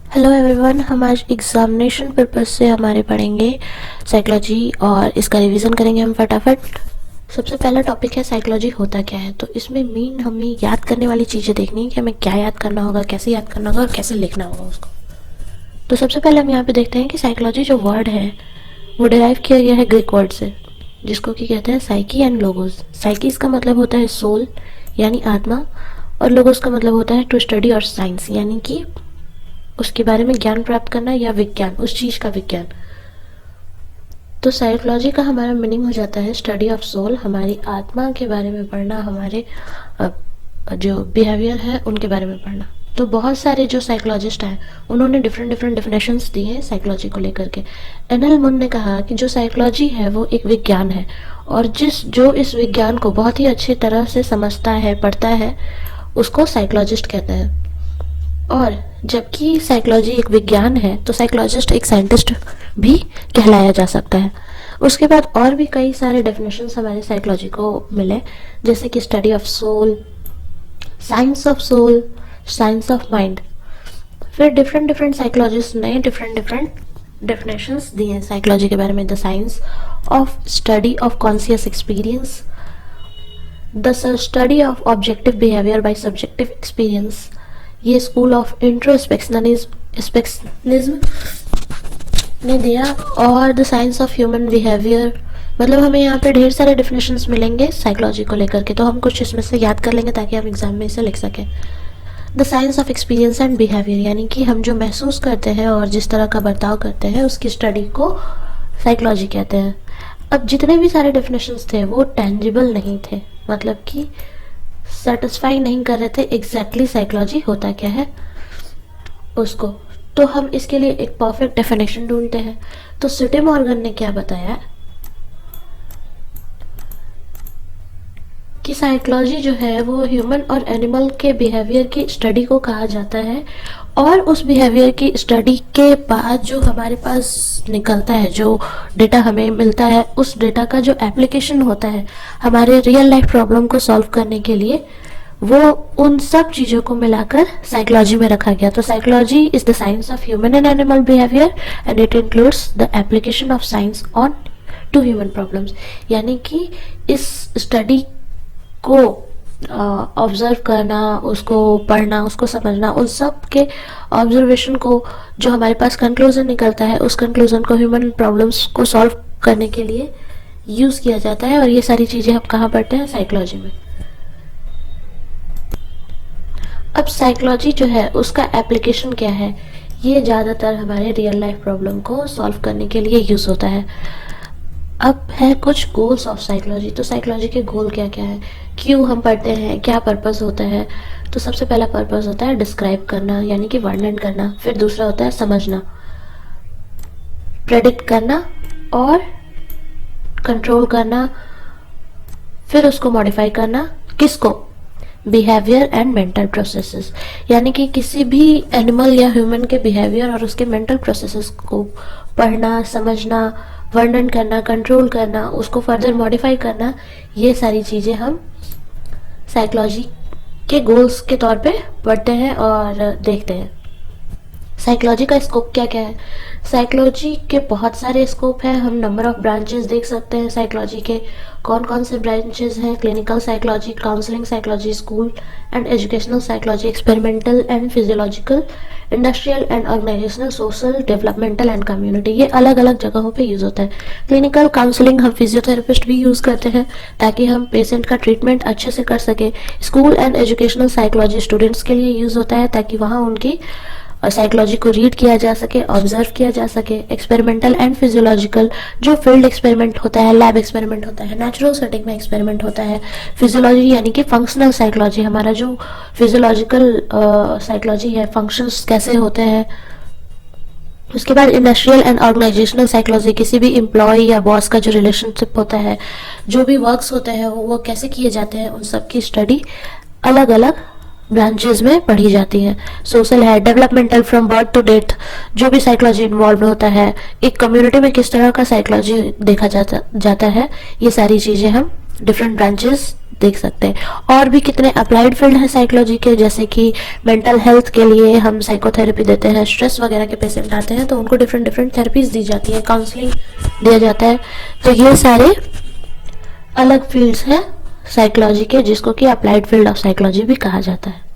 Hello everyone, हम आज examination purpose से हमारे पढ़ेंगे साइकोलॉजी और इसका रिवीजन करेंगे हम फटाफट। सबसे पहला टॉपिक है साइकोलॉजी होता क्या है। तो इसमें मेन हमें याद करने वाली चीज़ें देखनी है कि हमें क्या याद करना होगा, कैसे याद करना होगा और कैसे लिखना होगा उसको। तो सबसे पहले हम यहाँ पे देखते हैं कि साइकोलॉजी जो वर्ड है वो डिराइव किया गया है ग्रीक वर्ड से, जिसको कि कहते हैं साइकी एंड लोगोस। साइकी इसका मतलब होता है सोल यानी आत्मा, और लोगोस का मतलब होता है टू स्टडी और साइंस यानी कि उसके बारे में ज्ञान प्राप्त करना या विज्ञान, उस चीज का विज्ञान। तो साइकोलॉजी का हमारा मीनिंग हो जाता है स्टडी ऑफ सोल, हमारी आत्मा के बारे में पढ़ना, हमारे जो बिहेवियर है उनके बारे में पढ़ना। तो बहुत सारे जो साइकोलॉजिस्ट हैं उन्होंने डिफरेंट डिफरेंट डेफिनेशंस दी हैं साइकोलॉजी को लेकर के। एनएल मुन ने कहा कि जो साइकोलॉजी है वो एक विज्ञान है, और जो इस विज्ञान को बहुत ही अच्छी तरह से समझता है, पढ़ता है, उसको साइकोलॉजिस्ट कहते हैं। और जबकि साइकोलॉजी एक विज्ञान है तो साइकोलॉजिस्ट एक साइंटिस्ट भी कहलाया जा सकता है। उसके बाद और भी कई सारे डेफिनेशंस हमारे साइकोलॉजी को मिले, जैसे कि study of soul, science of soul, science of mind. फिर डिफरेंट डिफरेंट साइकोलॉजिस्ट ने डिफरेंट डिफरेंट डेफिनेशंस दिए हैं साइकोलॉजी के बारे में। The science of study of conscious experience, the study of objective behaviour by subjective experience, ये school of introspectionism ने दिया, और the science of human behaviour. मतलब हमें यहाँ पे ढेर सारे डेफिनेशंस मिलेंगे साइकोलॉजी को लेकर के, तो हम कुछ इसमें से याद कर लेंगे ताकि हम एग्जाम में इसे लिख सकें। The science of experience and behaviour यानी कि हम जो महसूस करते हैं और जिस तरह का बर्ताव करते हैं उसकी स्टडी को साइकोलॉजी कहते हैं। अब जितने भी सारे डेफिनेशंस थे वो टेंजिबल नहीं थे, मतलब कि सेटिस्फाई नहीं कर रहे थे एग्जैक्टली साइकोलॉजी होता क्या है उसको। तो हम इसके लिए एक परफेक्ट डेफिनेशन ढूंढते हैं। तो सिटी मॉर्गन ने क्या बताया कि साइकोलॉजी जो है वो ह्यूमन और एनिमल के बिहेवियर की स्टडी को कहा जाता है, और उस बिहेवियर की स्टडी के बाद जो हमारे पास निकलता है, जो डेटा हमें मिलता है, उस डेटा का जो एप्लीकेशन होता है हमारे रियल लाइफ प्रॉब्लम को सॉल्व करने के लिए, वो उन सब चीज़ों को मिलाकर साइकोलॉजी में रखा गया। तो psychology is the science of human and animal behaviour and it includes the application of science on to human problems. यानी कि इस स्टडी को ऑब्जर्व करना, उसको पढ़ना, उसको समझना, उन सब के ऑब्जर्वेशन को जो हमारे पास कंक्लूजन निकलता है, उस कंक्लूजन को ह्यूमन प्रॉब्लम्स को सॉल्व करने के लिए यूज़ किया जाता है। और ये सारी चीज़ें हम कहाँ पढ़ते हैं? साइकोलॉजी में। अब साइकोलॉजी जो है उसका एप्लीकेशन क्या है? ये ज़्यादातर हमारे रियल लाइफ प्रॉब्लम को सॉल्व करने के लिए यूज़ होता है। अब है कुछ गोल्स ऑफ साइकोलॉजी। तो साइकोलॉजी के गोल क्या क्या है, क्यों हम पढ़ते हैं, क्या पर्पस होता है? तो सबसे पहला पर्पस होता है डिस्क्राइब करना यानी कि वर्णन करना। फिर दूसरा होता है समझना, प्रेडिक्ट करना और कंट्रोल करना। फिर उसको मॉडिफाई करना, किसको? बिहेवियर एंड मेंटल प्रोसेसेस, यानी कि किसी भी एनिमल या ह्यूमन के बिहेवियर और उसके मेंटल प्रोसेसेस को पढ़ना, समझना, वर्णन करना, कंट्रोल करना, उसको फर्दर मॉडिफाई करना। ये सारी चीज़ें हम साइकोलॉजी के गोल्स के तौर पे पढ़ते हैं और देखते हैं। साइकोलॉजी का स्कोप क्या क्या है? साइकोलॉजी के बहुत सारे स्कोप हैं। हम नंबर ऑफ ब्रांचेस देख सकते हैं साइकोलॉजी के। कौन कौन से ब्रांचेस हैं? Clinical psychology, counselling psychology, school and educational psychology, experimental and physiological, industrial and organisational, social, developmental and community. ये अलग अलग जगहों पे यूज़ होता है। क्लिनिकल काउंसलिंग हम फिजियोथेरेपिस्ट भी यूज़ करते हैं ताकि हम पेशेंट का ट्रीटमेंट अच्छे से कर सके। School and educational psychology students के लिए यूज़ होता है ताकि वहाँ उनकी साइकोलॉजी को रीड किया जा सके, ऑब्जर्व किया जा सके। एक्सपेरिमेंटल एंड फिजियोलॉजिकल, जो फील्ड एक्सपेरिमेंट होता है, लैब एक्सपेरिमेंट होता है, नेचुरल सेटिंग में एक्सपेरिमेंट होता है। फिजियोलॉजी यानी कि फंक्शनल साइकोलॉजी, हमारा जो फिजियोलॉजिकल साइकोलॉजी है, फंक्शंस कैसे होते हैं। उसके बाद इंडस्ट्रियल एंड ऑर्गेनाइजेशनल साइकोलॉजी, किसी भी एम्प्लॉय या बॉस का जो रिलेशनशिप होता है, जो भी वर्क्स होते हैं वो कैसे किए जाते हैं, उन सब की स्टडी अलग अलग ब्रांचेस में पढ़ी जाती है। सोशल है, developmental from birth to death, जो भी साइकोलॉजी इन्वॉल्व होता है, एक कम्युनिटी में किस तरह का साइकोलॉजी देखा जाता है, ये सारी चीज़ें हम डिफरेंट ब्रांचेस देख सकते हैं। और भी कितने अप्लाइड फील्ड है साइकोलॉजी के, जैसे कि मेंटल हेल्थ के लिए हम साइकोथेरेपी देते हैं, स्ट्रेस वगैरह के पेशेंट आते हैं तो उनको डिफरेंट डिफरेंट थेरेपीज दी जाती है, काउंसलिंग दिया जाता है। तो ये सारे अलग फील्ड्स हैं साइकोलॉजी के, जिसको कि अप्लाइड फील्ड ऑफ साइकोलॉजी भी कहा जाता है।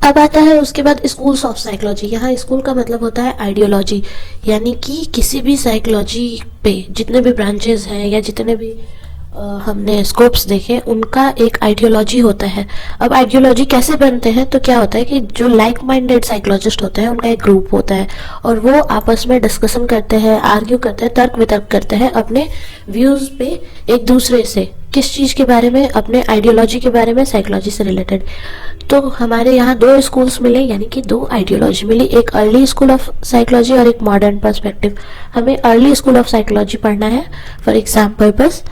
अब आता है उसके बाद स्कूल्स ऑफ साइकोलॉजी। यहाँ स्कूल का मतलब होता है आइडियोलॉजी, यानी कि किसी भी साइकोलॉजी पे जितने भी ब्रांचेस हैं या जितने भी हमने स्कोप्स देखे उनका एक आइडियोलॉजी होता है। अब आइडियोलॉजी कैसे बनते हैं, तो क्या होता है कि जो लाइक माइंडेड साइकोलॉजिस्ट होते हैं उनका एक ग्रुप होता है और वो आपस में डिस्कशन करते हैं, आर्ग्यू करते हैं, तर्क वितर्क करते हैं अपने व्यूज पे एक दूसरे से, किस चीज के बारे में, अपने आइडियोलॉजी के बारे में, साइकोलॉजी से रिलेटेड। तो हमारे यहाँ दो स्कूल्स मिले, यानी कि दो आइडियोलॉजी मिली, एक अर्ली स्कूल ऑफ साइकोलॉजी और एक मॉडर्न पर्सपेक्टिव। हमें अर्ली स्कूल ऑफ साइकोलॉजी पढ़ना है फॉर एग्जाम पर्पस।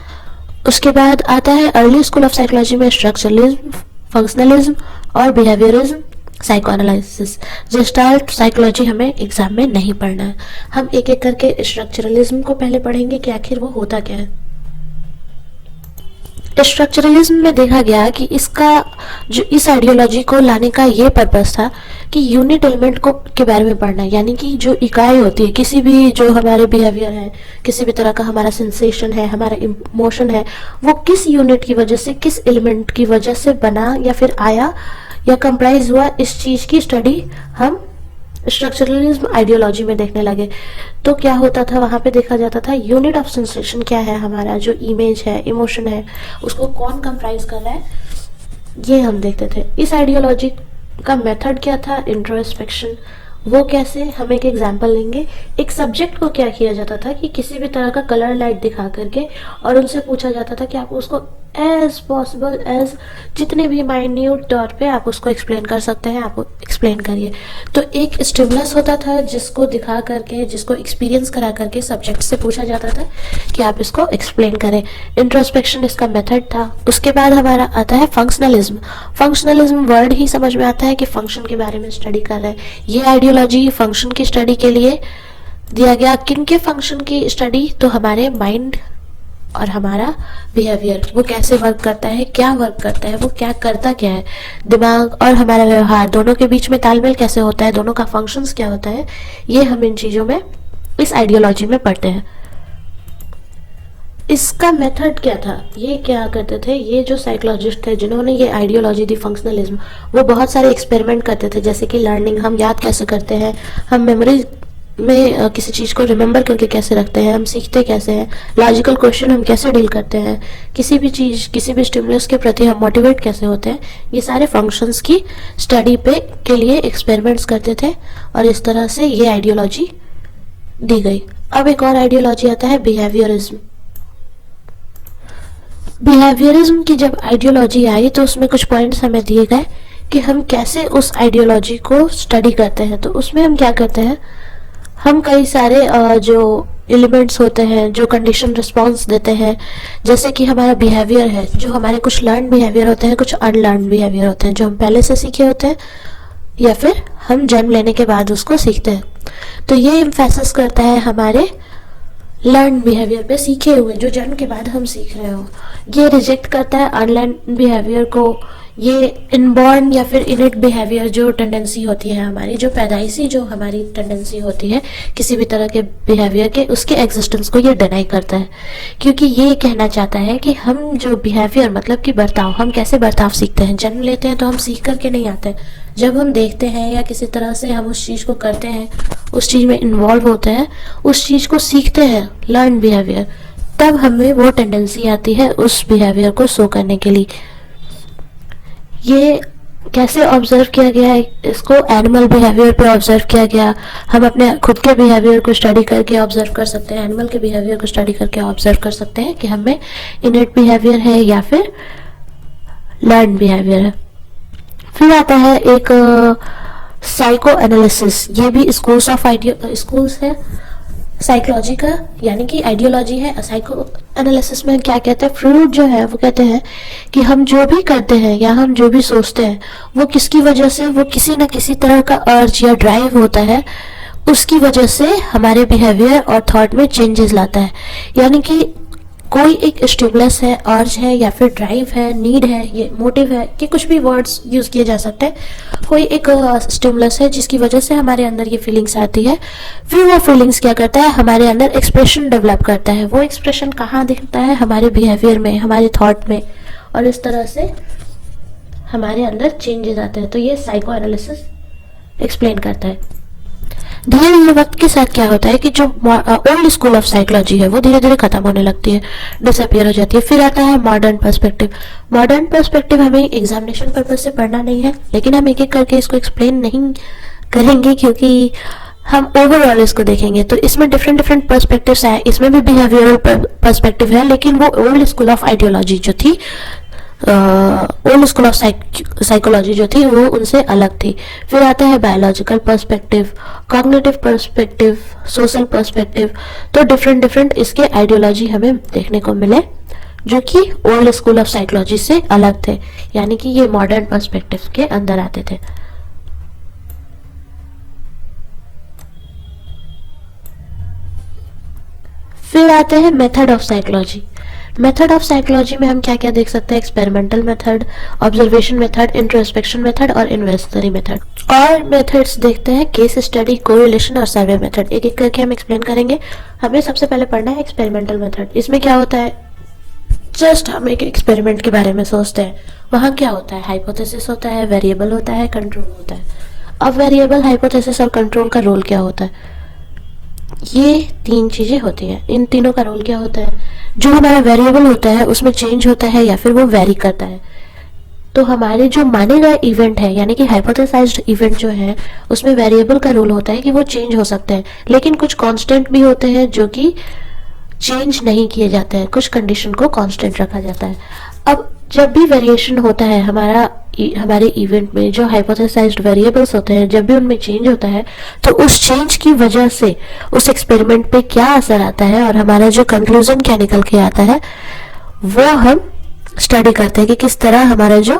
उसके बाद आता है अर्ली स्कूल ऑफ साइकोलॉजी में स्ट्रक्चरलिज्म, फंक्शनलिज्म और बिहेवियरिज्म, साइकोएनालिसिस। जेस्टाल्ट साइकोलॉजी हमें एग्जाम में नहीं पढ़ना है। हम एक एक करके स्ट्रक्चरलिज्म को पहले पढ़ेंगे कि आखिर वो होता क्या है। स्ट्रक्चरलिज्म में देखा गया कि इसका जो इस आइडियोलॉजी को लाने का ये पर्पस था कि यूनिट एलिमेंट को के बारे में पढ़ना, यानी कि जो इकाई होती है किसी भी, जो हमारे बिहेवियर है, किसी भी तरह का हमारा सेंसेशन है, हमारा इमोशन है, वो किस यूनिट की वजह से, किस एलिमेंट की वजह से बना या फिर आया या कंप्राइज हुआ, इस चीज की स्टडी हम स्ट्रक्चरलिज्म आइडियोलॉजी में देखने लगे। तो क्या होता था, वहां पे देखा जाता था यूनिट ऑफ सेंसेशन क्या है, हमारा जो इमेज है, इमोशन है, उसको कौन कंप्राइज कर रहा है, ये हम देखते थे। इस आइडियोलॉजी का मेथड क्या था, इंट्रोस्पेक्शन। वो कैसे, हम एक एग्जांपल लेंगे। एक सब्जेक्ट को क्या किया जाता था कि किसी भी तरह का कलर लाइट दिखा करके और उनसे पूछा जाता था कि आप उसको एज पॉसिबल एज जितने भी माइन्यूट तौर पे आप उसको एक्सप्लेन कर सकते हैं, आप एक्सप्लेन करिए। तो एक स्टिमुलस होता था जिसको दिखा करके, जिसको एक्सपीरियंस करा करके सब्जेक्ट से पूछा जाता था कि आप इसको एक्सप्लेन करें। इंट्रोस्पेक्शन इसका मेथड था। उसके बाद हमारा आता है फंक्शनलिज्म। फंक्शनलिज्म वर्ड ही समझ में आता है कि फंक्शन के बारे में स्टडी कर रहे हैं। ये आइडियोलॉजी फंक्शन की स्टडी के लिए दिया गया। किन के फंक्शन की स्टडी, तो हमारे माइंड और हमारा बिहेवियर, वो कैसे वर्क करता है, क्या वर्क करता है, वो क्या करता क्या है, दिमाग और हमारा व्यवहार, दोनों के बीच में तालमेल कैसे होता है, दोनों का फंक्शंस क्या होता है, ये हम इन चीजों में इस आइडियोलॉजी में पढ़ते हैं। इसका मेथड क्या था, ये क्या करते थे, ये जो साइकोलॉजिस्ट थे जिन्होंने ये आइडियोलॉजी दी फंक्शनलिज्म, वो बहुत सारे एक्सपेरिमेंट करते थे। जैसे कि लर्निंग, हम याद कैसे करते हैं, हम मेमोरी में किसी चीज को रिमेम्बर करके कैसे रखते हैं, हम सीखते कैसे हैं, लॉजिकल क्वेश्चन हम कैसे डील करते हैं, किसी भी चीज, किसी भी स्टिमुलस के प्रति हम मोटिवेट कैसे होते हैं, ये सारे फंक्शंस की स्टडी पे के लिए एक्सपेरिमेंट्स करते थे और इस तरह से ये आइडियोलॉजी दी गई। अब एक और आइडियोलॉजी आता है बिहेवियरिज्म। बिहेवियरिज्म की जब आइडियोलॉजी आई तो उसमें कुछ पॉइंट्स हमें दिए गए कि हम कैसे उस आइडियोलॉजी को स्टडी करते हैं। तो उसमें हम क्या करते हैं, हम कई सारे जो एलिमेंट्स होते हैं, जो कंडीशन रिस्पॉन्स देते हैं, जैसे कि हमारा बिहेवियर है, जो हमारे कुछ लर्न बिहेवियर होते हैं, कुछ अनलर्न बिहेवियर होते हैं, जो हम पहले से सीखे होते हैं या फिर हम जन्म लेने के बाद उसको सीखते हैं। तो ये एम्फेसिस करता है हमारे लर्न बिहेवियर पे, सीखे हुए जो जन्म के बाद हम सीख रहे हो। ये रिजेक्ट करता है अनलर्न बिहेवियर को, ये इनबॉर्न या फिर इनेट बिहेवियर जो टेंडेंसी होती है हमारी, जो पैदाइशी जो हमारी टेंडेंसी होती है किसी भी तरह के बिहेवियर के, उसके एग्जिस्टेंस को ये डिनाई करता है। क्योंकि ये कहना चाहता है कि हम जो बिहेवियर मतलब कि बर्ताव, हम कैसे बर्ताव सीखते हैं, जन्म लेते हैं तो हम सीख करके नहीं आते। जब हम देखते हैं या किसी तरह से हम उस चीज़ को करते हैं, उस चीज़ में इन्वॉल्व होते हैं, उस चीज़ को सीखते हैं, लर्न बिहेवियर, तब हमें वो टेंडेंसी आती है उस बिहेवियर को शो करने के लिए। ये कैसे ऑब्जर्व किया गया है, इसको एनिमल बिहेवियर पे ऑब्जर्व किया गया। हम अपने खुद के बिहेवियर को स्टडी करके ऑब्जर्व कर सकते हैं, एनिमल के बिहेवियर को स्टडी करके ऑब्जर्व कर सकते हैं कि हमें इनेट बिहेवियर है या फिर लर्न बिहेवियर है। फिर आता है एक साइको एनालिसिस। ये भी स्कूल्स है साइकोलॉजी का, यानी कि आइडियोलॉजी है। साइको एनालिसिस में क्या कहते हैं, फ्रूड जो है वो कहते हैं कि हम जो भी करते हैं या हम जो भी सोचते हैं वो किसकी वजह से, वो किसी न किसी तरह का अर्ज या ड्राइव होता है, उसकी वजह से हमारे बिहेवियर और थॉट में चेंजेस लाता है। यानी कि कोई एक स्टिमुलस है, अर्ज है, या फिर ड्राइव है, नीड है, ये मोटिव है, कि कुछ भी वर्ड्स यूज किए जा सकते हैं। कोई एक स्टिमुलस है जिसकी वजह से हमारे अंदर ये फीलिंग्स आती है, फिर वो फीलिंग्स क्या करता है, हमारे अंदर एक्सप्रेशन डेवलप करता है। वो एक्सप्रेशन कहाँ दिखता है, हमारे बिहेवियर में, हमारे थॉट में, और इस तरह से हमारे अंदर चेंजेस आते हैं। तो ये साइको एनालिसिस एक्सप्लेन करता है। धीरे धीरे वक्त के साथ क्या होता है कि जो ओल्ड स्कूल ऑफ साइकोलॉजी है वो धीरे धीरे खत्म होने लगती है, डिसअपियर हो जाती है। फिर आता है मॉडर्न पर्सपेक्टिव। मॉडर्न पर्सपेक्टिव हमें एग्जामिनेशन पर्पज से पढ़ना नहीं है, लेकिन हम एक एक करके इसको एक्सप्लेन नहीं करेंगे क्योंकि हम ओवरऑल इसको देखेंगे। तो इसमें डिफरेंट डिफरेंट पर्सपेक्टिव्स हैं, इसमें भी बिहेवियरल पर्सपेक्टिव है, लेकिन वो ओल्ड स्कूल ऑफ आइडियोलॉजी जो थी, ओल्ड स्कूल ऑफ साइकोलॉजी जो थी वो उनसे अलग थी। फिर आता है biological perspective, cognitive perspective, social perspective. तो डिफरेंट डिफरेंट इसके आइडियोलॉजी हमें देखने को मिले जो कि ओल्ड स्कूल ऑफ साइकोलॉजी से अलग थे, यानी कि ये मॉडर्न पर्सपेक्टिव के अंदर आते थे। फिर आते हैं method of psychology. Method of psychology में हम क्या क्या देख सकते हैं, experimental method, observation method, introspection method और इन्वेस्टरी मेथड। और मेथड्स देखते हैं केस स्टडी, कोरिलेशन और सर्वे मेथड। एक एक करके हम एक्सप्लेन करेंगे। हमें सबसे पहले पढ़ना है एक्सपेरिमेंटल मेथड। इसमें क्या होता है, जस्ट हम एक एक्सपेरिमेंट के बारे में सोचते हैं। वहाँ क्या होता है, हाइपोथेसिस होता है, वेरिएबल होता है, कंट्रोल होता है। अब वेरिएबल, हाइपोथेसिस और कंट्रोल का रोल क्या होता है, ये तीन चीजें होती हैं। इन तीनों का रोल क्या होता है, जो हमारा वेरिएबल होता है उसमें चेंज होता है या फिर वो वेरी करता है। तो हमारे जो माने गए इवेंट है, यानी कि हाइपोथेसाइज्ड इवेंट जो है, उसमें वेरिएबल का रोल होता है कि वो चेंज हो सकते हैं, लेकिन कुछ कांस्टेंट भी होते हैं जो कि चेंज नहीं किए जाते हैं, कुछ कंडीशन को कांस्टेंट रखा जाता है। अब जब भी वेरिएशन होता है हमारे इवेंट में, जो हाइपोथेसाइज्ड वेरिएबल्स होते हैं, जब भी उनमें चेंज होता है तो उस चेंज की वजह से उस एक्सपेरिमेंट पे क्या असर आता है और हमारा जो कंक्लूजन क्या निकल के आता है वो हम स्टडी करते हैं कि किस तरह हमारा जो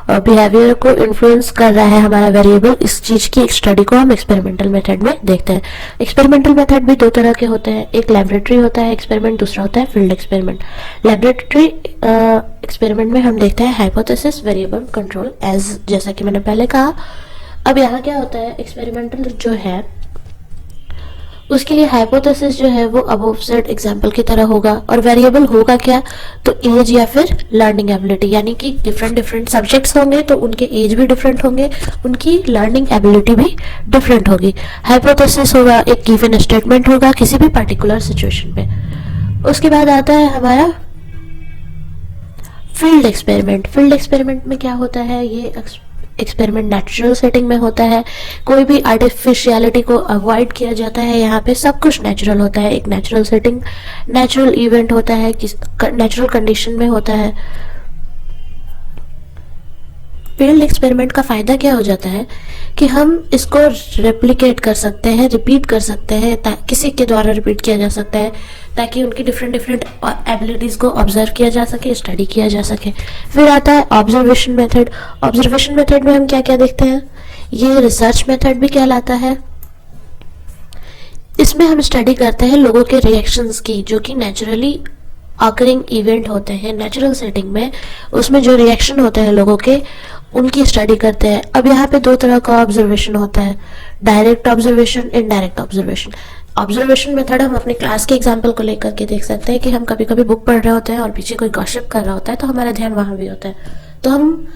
बिहेवियर को इन्फ्लुएंस कर रहा है हमारा वेरिएबल। इस चीज की एक स्टडी को हम एक्सपेरिमेंटल मेथड में देखते हैं। एक्सपेरिमेंटल मेथड भी दो तरह के होते हैं, एक लैबोरेटरी होता है एक्सपेरिमेंट, दूसरा होता है फील्ड एक्सपेरिमेंट। लैबोरेटरी एक्सपेरिमेंट में हम देखते हैं हाइपोथेसिस, वेरिएबल, कंट्रोल, एज जैसा कि मैंने पहले कहा। अब यहाँ क्या होता है, एक्सपेरिमेंटल जो है उसके लिए हाइपोथेसिस जो है वो अबव सेड एग्जांपल की तरह होगा, और वेरिएबल होगा क्या, तो एज या फिर लर्निंग एबिलिटी, यानी कि डिफरेंट डिफरेंट सब्जेक्ट्स होंगे तो उनके एज भी डिफरेंट होंगे, उनकी लर्निंग एबिलिटी भी डिफरेंट होगी। हाइपोथेसिस होगा एक गिवन स्टेटमेंट होगा किसी भी पर्टिकुलर सिचुएशन पे। उसके बाद आता है हमारा फील्ड एक्सपेरिमेंट। फील्ड एक्सपेरिमेंट में क्या होता है, ये एक्सपेरिमेंट नेचुरल सेटिंग में होता है, कोई भी आर्टिफिशियलिटी को अवॉइड किया जाता है। यहाँ पे सब कुछ नेचुरल होता है, एक नेचुरल सेटिंग, नेचुरल इवेंट होता है, नेचुरल कंडीशन में होता है। फील्ड एक्सपेरिमेंट का फायदा क्या हो जाता है कि हम इसको रेप्लिकेट कर सकते हैं, रिपीट कर सकते हैं, किसी के द्वारा रिपीट किया जा सकता है ताकि उनकी डिफरेंट डिफरेंट एबिलिटीज को ऑब्जर्व किया जा सके, स्टडी किया जा सके। फिर आता है ऑब्जर्वेशन मेथड। ऑब्जर्वेशन मेथड में हम क्या क्या देखते हैं, ये रिसर्च मेथड भी कहलाता है। इसमें हम स्टडी करते हैं लोगों के रिएक्शंस की, जो कि नेचुरली ऑकरिंग इवेंट होते हैं नेचुरल सेटिंग में, उसमें जो रिएक्शन होते हैं लोगों के उनकी स्टडी करते हैं। अब यहाँ पे दो तरह का ऑब्जर्वेशन होता है, direct observation, indirect observation. Observation method हम अपनी क्लास के एग्जाम्पल को लेकर के देख सकते हैं कि हम कभी कभी बुक पढ़ रहे होते हैं और पीछे कोई गॉसिप कर रहा होता है तो हमारा ध्यान वहां भी होता है, तो हम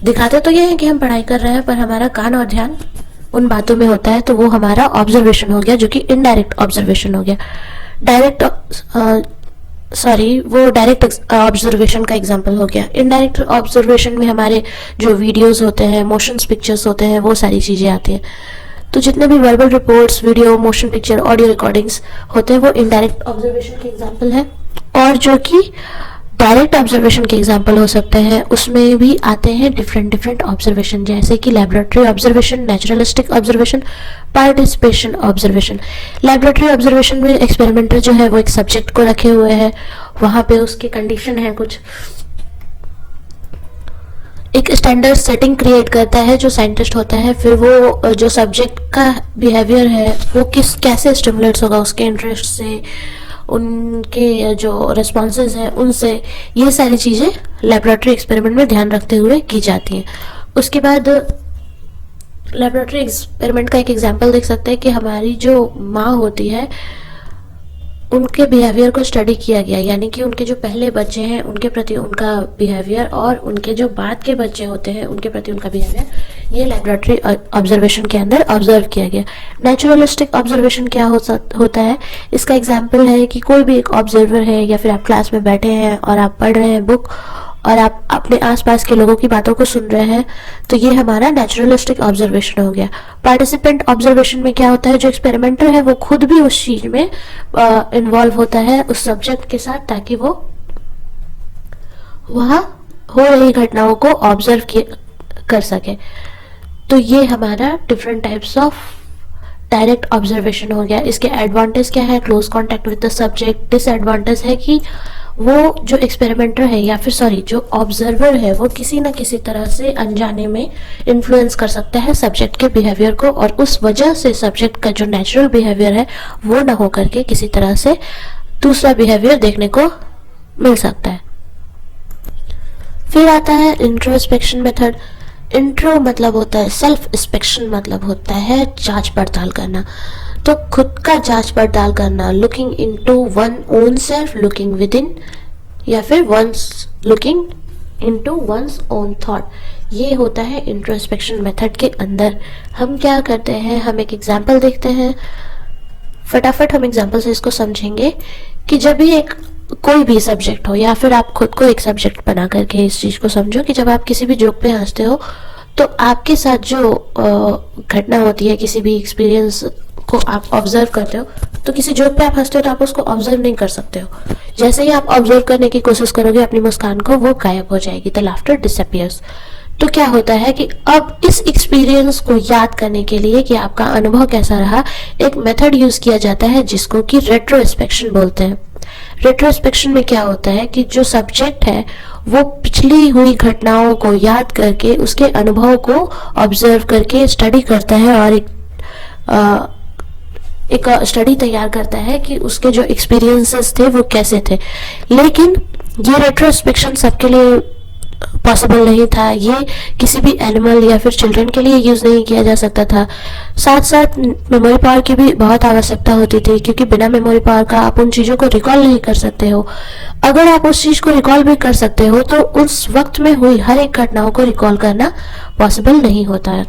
दिखाते तो ये है कि हम पढ़ाई कर रहे हैं पर हमारा कान और ध्यान उन बातों में होता है, तो वो हमारा ऑब्जर्वेशन हो गया, जो कि इनडायरेक्ट ऑब्जर्वेशन हो गया। वो डायरेक्ट ऑब्जर्वेशन का एग्जांपल हो गया। इनडायरेक्ट ऑब्जर्वेशन में हमारे जो वीडियोस होते हैं, मोशंस पिक्चर्स होते हैं, वो सारी चीजें आती हैं। तो जितने भी verbal reports, video, motion picture, audio recordings होते हैं वो इनडायरेक्ट ऑब्जर्वेशन के एग्जांपल है। और जो कि डायरेक्ट ऑब्जर्वेशन के एग्जांपल हो सकते हैं, उसमें भी आते हैं डिफरेंट डिफरेंट ऑब्जर्वेशन, जैसे कि laboratory observation, naturalistic observation, participation observation. Laboratory observation में एक्सपेरिमेंटर जो है वो एक सब्जेक्ट को रखे हुए है, वहां पे उसकी कंडीशन है, कुछ एक स्टैंडर्ड सेटिंग क्रिएट करता है जो साइंटिस्ट होता है, फिर वो जो सब्जेक्ट का बिहेवियर है वो कैसे स्टिमुलेट्स होगा उसके इंटरेस्ट से, उनके जो रिस्पॉन्सेज हैं उनसे, ये सारी चीज़ें लेबोरेटरी एक्सपेरिमेंट में ध्यान रखते हुए की जाती हैं। उसके बाद लेबोरेटरी एक्सपेरिमेंट का एक एग्जांपल देख सकते हैं कि हमारी जो माँ होती है उनके बिहेवियर को स्टडी किया गया, यानी कि उनके जो पहले बच्चे हैं उनके प्रति उनका बिहेवियर और उनके जो बाद के बच्चे होते हैं उनके प्रति उनका बिहेवियर, ये लेबोरेटरी ऑब्जर्वेशन के अंदर ऑब्जर्व किया गया। नेचुरलिस्टिक ऑब्जर्वेशन क्या होता है, इसका एग्जाम्पल है कि कोई भी एक ऑब्जर्वर है या फिर आप क्लास में बैठे हैं और आप पढ़ रहे हैं बुक और आप अपने आसपास के लोगों की बातों को सुन रहे हैं, तो ये हमारा नेचुरलिस्टिक ऑब्जर्वेशन हो गया। पार्टिसिपेंट ऑब्जर्वेशन में क्या होता है, जो एक्सपेरिमेंटर है वो खुद भी उस चीज में इन्वॉल्व होता है उस सब्जेक्ट के साथ, ताकि वो वहाँ हो रही घटनाओं को ऑब्जर्व कर सके। तो ये हमारा different types of direct observation हो गया। इसके एडवांटेज क्या है, close contact with the subject. Disadvantage है कि वो जो एक्सपेरिमेंटर है या फिर जो ऑब्जर्वर है वो किसी ना किसी तरह से अनजाने में इन्फ्लुएंस कर सकता है सब्जेक्ट के बिहेवियर को, और उस वजह से सब्जेक्ट का जो नेचुरल बिहेवियर है वो ना हो करके किसी तरह से दूसरा बिहेवियर देखने को मिल सकता है। फिर आता है इंट्रोस्पेक्शन मेथड। इंट्रो मतलब होता है सेल्फ इंस्पेक्शन, मतलब होता है जांच पड़ताल करना। तो खुद का जांच पड़ताल करना, looking into one own self, looking within, या फिर one's looking into one's own thought, ये होता है इंट्रोस्पेक्शन मेथड के अंदर। हम क्या करते हैं, हम एक एग्जांपल देखते हैं, फटाफट हम एग्जांपल से इसको समझेंगे कि जब भी एक कोई भी सब्जेक्ट हो या फिर आप खुद को एक सब्जेक्ट बना करके इस चीज को समझो कि जब आप किसी भी जोक पे हंसते हो तो आपके साथ जो घटना होती है, किसी भी एक्सपीरियंस को आप ऑब्जर्व करते हो, तो किसी जोक पे आप हंसते हो तो आप उसको ऑब्जर्व नहीं कर सकते हो। जैसे ही आप ऑब्जर्व करने की कोशिश करोगे अपनी मुस्कान को, वो गायब हो जाएगी, द लाफ्टर डिसअपियर्स। तो क्या होता है कि अब इस एक्सपीरियंस को याद करने के लिए कि आपका अनुभव कैसा रहा, एक मेथड यूज किया जाता है जिसको कि रेट्रोस्पेक्शन बोलते हैं। रेट्रोस्पेक्शन में क्या होता है कि जो सब्जेक्ट है वो पिछली हुई घटनाओं को याद करके उसके अनुभव को ऑब्जर्व करके स्टडी करता है और एक स्टडी तैयार करता है कि उसके जो एक्सपीरियंसेस थे वो कैसे थे। लेकिन ये रेट्रोस्पेक्शन सबके लिए पॉसिबल नहीं था, ये किसी भी एनिमल या फिर चिल्ड्रन के लिए यूज नहीं किया जा सकता था। साथ साथ मेमोरी पावर की भी बहुत आवश्यकता होती थी, क्योंकि बिना मेमोरी पावर का आप उन चीजों को रिकॉल नहीं कर सकते हो। अगर आप उस चीज को रिकॉल भी कर सकते हो तो उस वक्त में हुई हर एक घटनाओं को रिकॉल करना पॉसिबल नहीं होता है।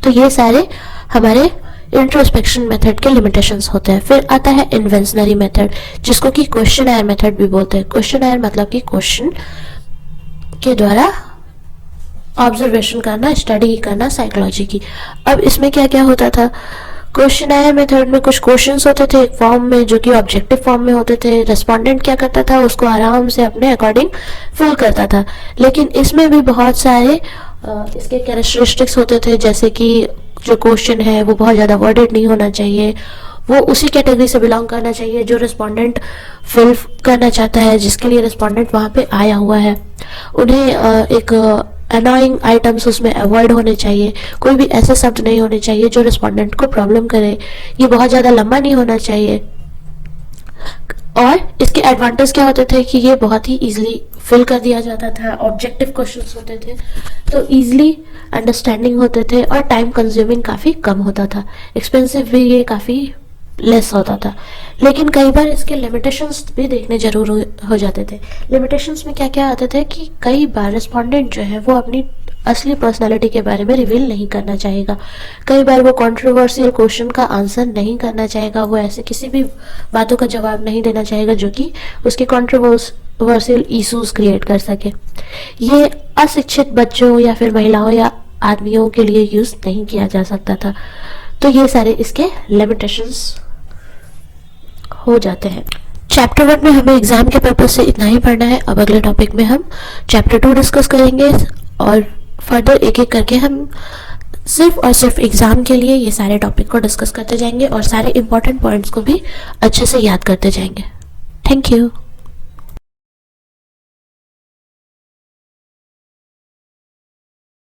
तो ये सारे हमारे इंट्रोस्पेक्शन मेथड के लिमिटेशंस होते हैं। फिर आता है इन्वेंशनरी मेथड, जिसको कि क्वेश्चनर मेथड भी बोलते हैं। क्वेश्चनर मतलब कि क्वेश्चन के द्वारा ऑब्जर्वेशन करना, स्टडी करना साइकोलॉजी की। अब इसमें क्या क्या होता था, क्वेश्चनर मेथड में कुछ क्वेश्चंस होते थे एक फॉर्म में जो कि ऑब्जेक्टिव फॉर्म में होते थे। रेस्पोंडेंट क्या करता था, उसको आराम से अपने अकॉर्डिंग फिल करता था। लेकिन इसमें भी बहुत सारे इसके कैरेक्टरिस्टिक्स होते थे, जैसे कि जो क्वेश्चन है वो बहुत ज़्यादा वर्डेड नहीं होना चाहिए, वो उसी कैटेगरी से बिलोंग करना चाहिए जो रिस्पोंडेंट फिल करना चाहता है, जिसके लिए रिस्पोंडेंट वहाँ पे आया हुआ है। उन्हें एक अनोइंग आइटम्स उसमें अवॉइड होने चाहिए, कोई भी ऐसे शब्द नहीं होने चाहिए जो रिस्पोंडेंट को प्रॉब्लम करे, ये बहुत ज़्यादा लंबा नहीं होना चाहिए। और इसके एडवांटेज क्या होते थे कि ये बहुत ही इजीली फिल कर दिया जाता था, ऑब्जेक्टिव क्वेश्चंस होते थे तो इजीली अंडरस्टैंडिंग होते थे और टाइम कंज्यूमिंग काफ़ी कम होता था, एक्सपेंसिव भी ये काफ़ी लेस होता था। लेकिन कई बार इसके लिमिटेशंस भी देखने जरूर हो जाते थे। लिमिटेशंस में क्या क्या आते थे कि कई बार रिस्पोंडेंट जो है वो अपनी असली पर्सनालिटी के बारे में रिवील नहीं करना चाहेगा, कई बार वो कंट्रोवर्शियल क्वेश्चन का आंसर नहीं करना चाहेगा, वो ऐसे किसी भी बातों का जवाब नहीं देना चाहेगा जो कि उसके कंट्रोवर्शियल इश्यूज क्रिएट कर सके। ये अशिक्षित बच्चों या फिर महिलाओं या आदमियों के लिए यूज नहीं किया जा सकता था। तो ये सारे इसके लिमिटेशंस हो जाते हैं। चैप्टर 1 में हमें एग्जाम के पर्पज से इतना ही पढ़ना है। अब अगले टॉपिक में हम चैप्टर 2 डिस्कस करेंगे और फर्दर एक एक करके हम सिर्फ और सिर्फ एग्जाम के लिए ये सारे टॉपिक को डिस्कस करते जाएंगे और सारे इंपॉर्टेंट पॉइंट्स को भी अच्छे से याद करते जाएंगे। Thank you.